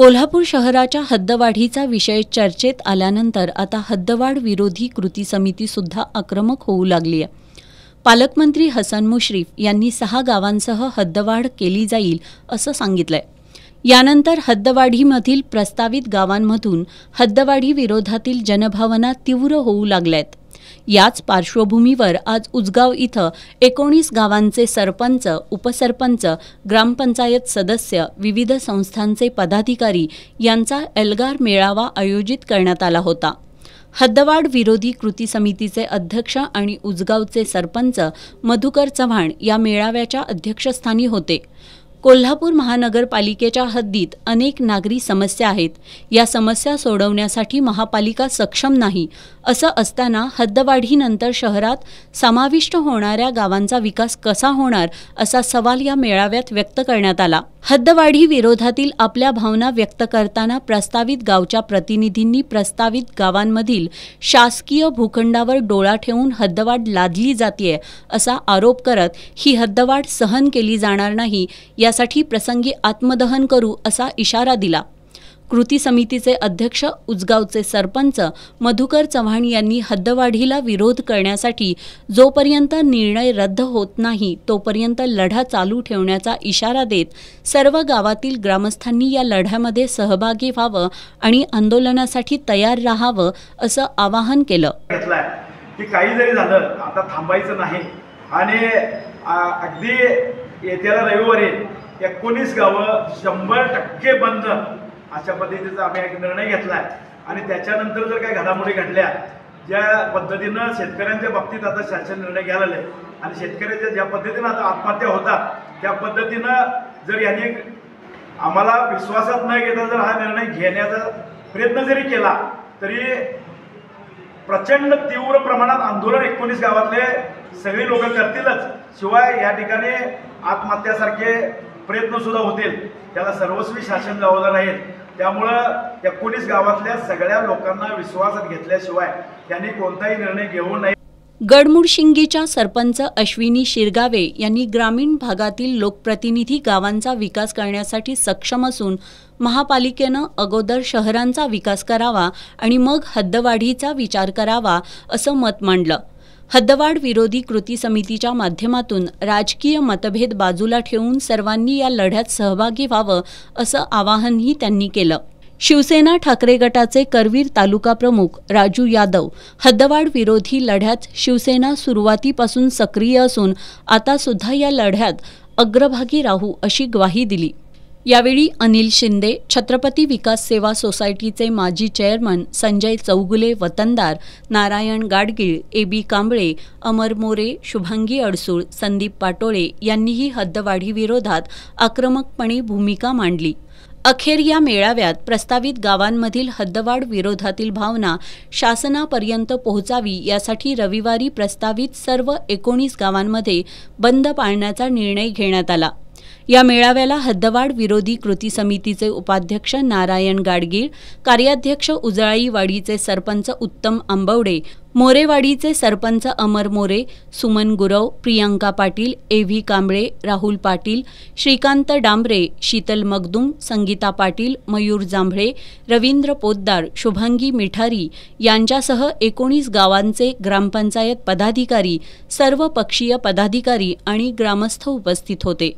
कोल्हापूर शहराच्या हद्दवाढीचा विषय चर्चेत आल्यानंतर आता हद्दवाढ विरोधी कृती समिती सुद्धा आक्रमक होऊ लागली आहे। पालकमंत्री हसन मुश्रीफ यांनी 6 गावांसह हद्दवाढ केली जाईल असं सांगितलंय। यानंतर हद्दवाढीमधील प्रस्तावित गावांमधून हद्दवाढी विरोधातील जनभावना तीव्र होऊ लागल्यात। याच पार्श्वभूमीवर आज उजगाव इथं 19 गावांचे सरपंच, उपसरपंच, ग्रामपंचायत सदस्य, विविध संस्थांचे पदाधिकारी यांचा एल्गार मेळावा आयोजित करण्यात आला होता। हद्दवाढ विरोधी कृती समितीचे अध्यक्ष आणि उजगावचे सरपंच मधुकर चव्हाण या मेळाव्याच्या अध्यक्षस्थानी होते। कोल्हापूर महानगरपालिकेच्या हद्दीत अनेक नागरी समस्या आहेत। या समस्या सोडवण्यासाठी महापालिका सक्षम नाही असं असताना हद्दवाढीनंतर शहरात समाविष्ट होणाऱ्या गावांचा विकास कसा होणार असा सवाल या मेळाव्यात व्यक्त करण्यात आला। हद्दवाढी विरोधातील आपल्या भावना व्यक्त करताना प्रस्तावित गावच्या प्रतिनिधींनी प्रस्तावित गावांमधील शासकीय भूखंडावर डोळा ठेवून हद्दवाढ लादली जातेय असा आरोप करत ही हद्दवाढ सहन केली जाणार नाही, यासाठी प्रसंगी आत्मदहन करू असा इशारा दिला। कृती समितीचे अध्यक्ष उजगावचे सरपंच मधुकर चव्हाण यांनी हद्दवाढीला विरोध करण्यासाठी जोपर्यंत निर्णय रद्द होत नाही तोपर्यंत लढा चालू ठेवण्याचा इशारा देत सर्व गावातील ग्रामस्थांनी या लढ्यामध्ये सहभागी व्हावं आणि आंदोलनासाठी तयार राहावं असं आवाहन केलं। की काही जरी झालं आता थांबायचं नाही आणि अगदी येत्या रविवारी 19 गावं 100% बंद अशा पद्धतीचा आम्ही एक निर्णय घेतलाय। आणि त्याच्यानंतर जर काही घडामोडी घडल्या, ज्या पद्धतीनं शेतकऱ्यांच्या बाबतीत आता शासन निर्णय घ्यायला लागले आणि शेतकऱ्याच्या ज्या पद्धतीनं आता आत्महत्या होतात त्या पद्धतीनं जर यांनी आम्हाला विश्वासात न घेता जर हा निर्णय घेण्याचा प्रयत्न जरी केला तरी प्रचंड तीव्र प्रमाणात आंदोलन 19 गावातले सगळी लोक करतीलच। शिवाय या ठिकाणी आत्महत्यासारखे प्रयत्न सुद्धा होतील, त्याला सर्वस्वी शासन जबाबदार राहील। त्यामुळं 19 गावातल्या सगळ्या लोकांना विश्वासात घेतल्याशिवाय त्यांनी कोणताही निर्णय घेऊ नये। गडमुडशिंगीच्या सरपंच अश्विनी शिरगावे यांनी ग्रामीण भागातील लोकप्रतिनिधी गावांचा विकास करण्यासाठी सक्षम असून महापालिकेनं अगोदर शहरांचा विकास करावा आणि मग हद्दवाढीचा विचार करावा असं मत मांडलं। हद्दवाढ विरोधी कृती समितीच्या माध्यमातून राजकीय मतभेद बाजूला ठेवून सर्वांनी या लढ्यात सहभागी व्हावं असं आवाहनही त्यांनी केलं। शिवसेना ठाकरे गटाचे करवीर तालुका प्रमुख राजू यादव हद्दवाढ विरोधी लढ्यात शिवसेना सुरुवातीपासून सक्रिय असून आता सुद्धा या लढ्यात अग्रभागी राहू अशी ग्वाही दिली। यावेळी अनिल शिंदे, छत्रपती विकास सेवा सोसायटीचे माजी चेअरमन संजय चौगुले वतनदार, नारायण गाडगीळ, ए.बी. कांबळे, अमर मोरे, शुभांगी अडसूळ, संदीप पाटोळे यांनीही हद्दवाढीविरोधात आक्रमकपणे भूमिका मांडली। अखेर या मेळाव्यात प्रस्तावित गावांमधील हद्दवाढ विरोधातील भावना शासनापर्यंत पोहोचावी यासाठी रविवारी प्रस्तावित सर्व 19 गावांमध्ये बंद पाळण्याचा निर्णय घेण्यात आला। या मेळाव्याला हद्दवाढ विरोधी कृती समितीचे उपाध्यक्ष नारायण गाडगीळ, कार्याध्यक्ष उजळाईवाडीचे सरपंच उत्तम आंबवडे, मोरेवाडीचे सरपंच अमर मोरे, सुमन गुरव, प्रियांका पाटील, ए.व्ही. कांबळे, राहुल पाटील, श्रीकांत डांबरे, शीतल मगदुम, संगीता पाटील, मयूर जांभळे, रवींद्र पोद्दार, शुभांगी मिठारी यांच्यासह 19 गावांचे ग्रामपंचायत पदाधिकारी, सर्व पक्षीय पदाधिकारी आणि ग्रामस्थ उपस्थित होते।